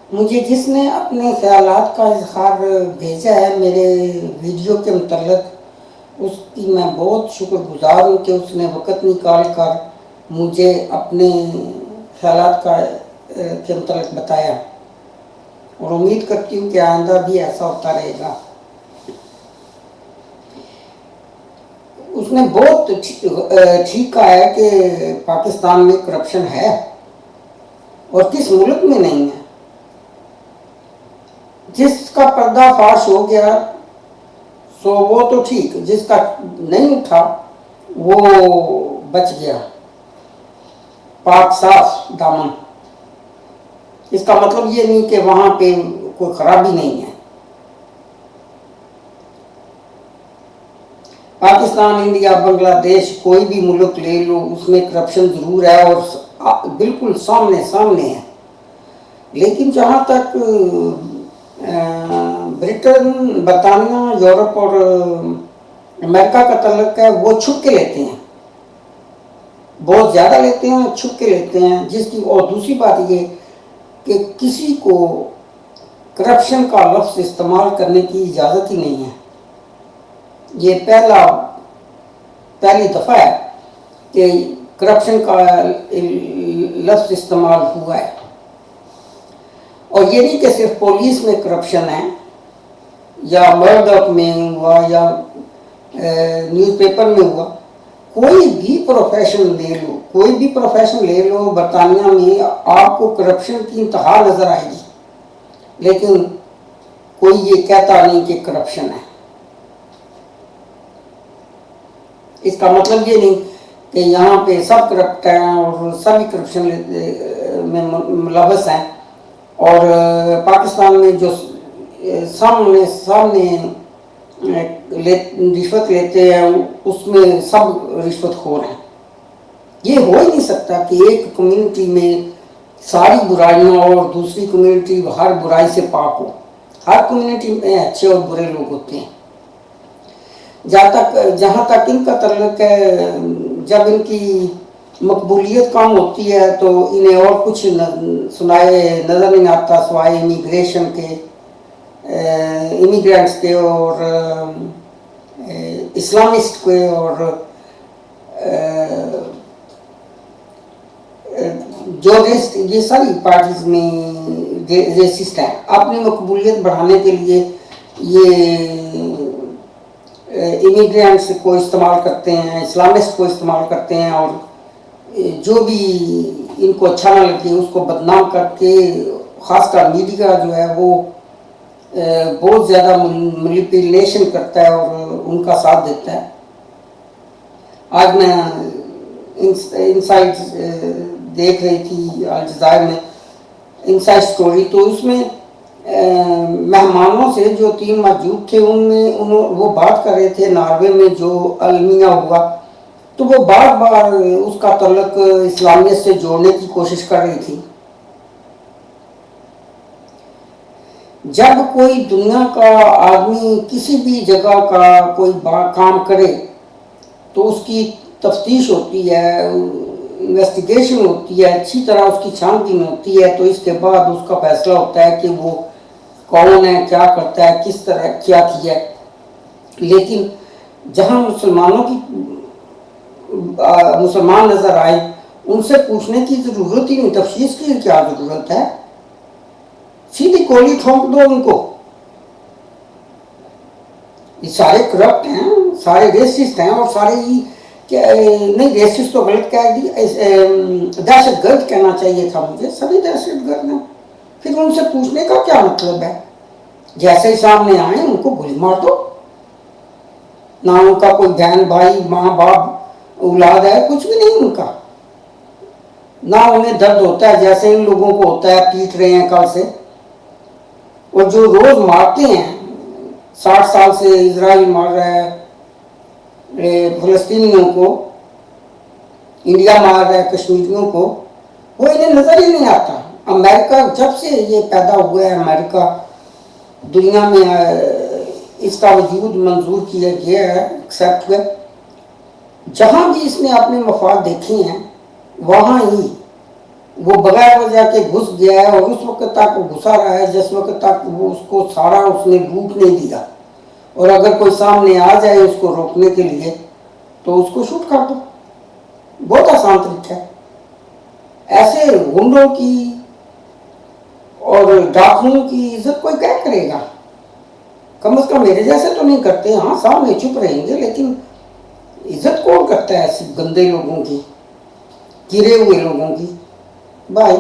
मुझे जिसने अपने ख्यालात का इजहार भेजा है मेरे वीडियो के मतलब, उसकी मैं बहुत शुक्रगुजार हूँ कि उसने वक़्त निकाल कर मुझे अपने ख्यालात का के मतलब बताया, और उम्मीद करती हूँ कि आइंदा भी ऐसा होता रहेगा। उसने बहुत ठीक कहा है कि पाकिस्तान में करप्शन है, और किस मुल्क में नहीं है। जिसका पर्दाफाश हो गया सो वो तो ठीक, जिसका नहीं उठा वो बच गया पाक साफ दामन। इसका मतलब ये नहीं कि वहां पे कोई खराबी नहीं है। पाकिस्तान, इंडिया, बांग्लादेश, कोई भी मुल्क ले लो, उसमें करप्शन जरूर है और बिल्कुल सामने सामने है। लेकिन जहाँ तक ब्रिटेन, बरतानिया, यूरोप और अमेरिका का तल्लक है, वो छुप के लेते हैं, बहुत ज़्यादा लेते हैं, छुप के लेते हैं। जिसकी और दूसरी बात ये कि किसी को करप्शन का लफ्ज़ इस्तेमाल करने की इजाज़त ही नहीं है। ये पहली दफ़ा है कि करप्शन का लफ्ज़ इस्तेमाल हुआ है। और ये नहीं कि सिर्फ पुलिस में करप्शन है, या मर्डॉक में हुआ, या न्यूज़पेपर में हुआ। कोई भी प्रोफेशन ले लो, कोई भी प्रोफेशन ले लो, बरतानिया में आपको करप्शन की इंतहा नज़र आएगी, लेकिन कोई ये कहता नहीं कि करप्शन है। इसका मतलब ये नहीं कि यहाँ पे सब करप्ट हैं और सभी करप्शन में मुलव्वस हैं, और पाकिस्तान में जो सामने सामने रिश्वत लेते हैं उसमें सब रिश्वतखोर हैं। ये हो ही नहीं सकता कि एक कम्युनिटी में सारी बुराइयां और दूसरी कम्युनिटी हर बुराई से पाक हो। हर कम्युनिटी में अच्छे और बुरे लोग होते हैं। जहाँ तक इनका तल्लुक है, जब इनकी मकबूलियत कम होती है तो इन्हें और कुछ सुनाए नज़र नहीं आता सिवाय इमिग्रेशन के, इमिग्रेंट्स के और इस्लामिस्ट के और जो ये सारी पार्टीज में रेसिस्ट हैं। अपनी मकबूलियत बढ़ाने के लिए ये इमिग्रेंट्स को इस्तेमाल करते हैं, इस्लामिस्ट को इस्तेमाल करते हैं, और जो भी इनको अच्छा ना लगे उसको बदनाम करके, ख़ासकर मीडिया जो है वो बहुत ज़्यादा मैनिपुलेशन करता है और उनका साथ देता है। आज मैं इनसाइड देख रही थी अल जज़ायर में, इनसाइड स्टोरी, तो उसमें मेहमानों से जो 3 मौजूद थे उनमें वो बात कर रहे थे नॉर्वे में जो अलमिया हुआ, तो वो बार बार उसका तल्लुक इस्लामियत से जोड़ने की कोशिश कर रही थी। जब कोई दुनिया का आदमी किसी भी जगह का कोई काम करे तो उसकी तफ्तीश होती है, इन्वेस्टिगेशन होती है, अच्छी तरह उसकी छानबीन होती है, तो इसके बाद उसका फैसला होता है कि वो कौन है, क्या करता है, किस तरह क्या किया। लेकिन जहाँ मुसलमान नज़र आए उनसे पूछने की ज़रूरत ही नहीं, तफ्तीश की क्या ज़रूरत है, सीधी गोली ठोक दो उनको। ये सारे करप्ट हैं, सारे रेसिस्ट हैं, और सारे नहीं, रेसिस्ट तो गलत कह दी, दहशतगर्द कहना चाहिए था मुझे, सभी दहशतगर्द हैं। फिर उनसे पूछने का क्या मतलब है? जैसे ही सामने आए उनको गोली मार दो। ना उनका कोई बहन भाई माँ बाप औलाद है, कुछ भी नहीं उनका। ना उन्हें दर्द होता है जैसे इन लोगों को होता है, पीट रहे हैं कल से। और जो रोज मारते हैं, 60 साल से इजराइल मार रहा है फलस्तीनियों को, इंडिया मार रहा है कश्मीरियों को, वो इन्हें नजर ही नहीं आता। अमेरिका जब से ये पैदा हुआ है, अमेरिका दुनिया में इसका वजूद मंजूर किया गया है, एक्सेप्ट हुआ। जहाँ भी इसने अपने मफाद देखे हैं वहाँ ही वो बगैर वजह के घुस गया है और उस वक्त तक वो घुसा रहा है जिस वक्त तक वो उसको सारा उसने लूट नहीं दिया। और अगर कोई सामने आ जाए उसको रोकने के लिए तो उसको शूट कर दो। बहुत आसान तरीका है। ऐसे गुंडों की और डाकुओं की इज्जत कोई क्या करेगा? कम से कम मेरे जैसे तो नहीं करते, हाँ सामने चुप रहेंगे, लेकिन इज्जत कौन करता है ऐसे गंदे लोगों की, गिरे हुए लोगों की? बाय।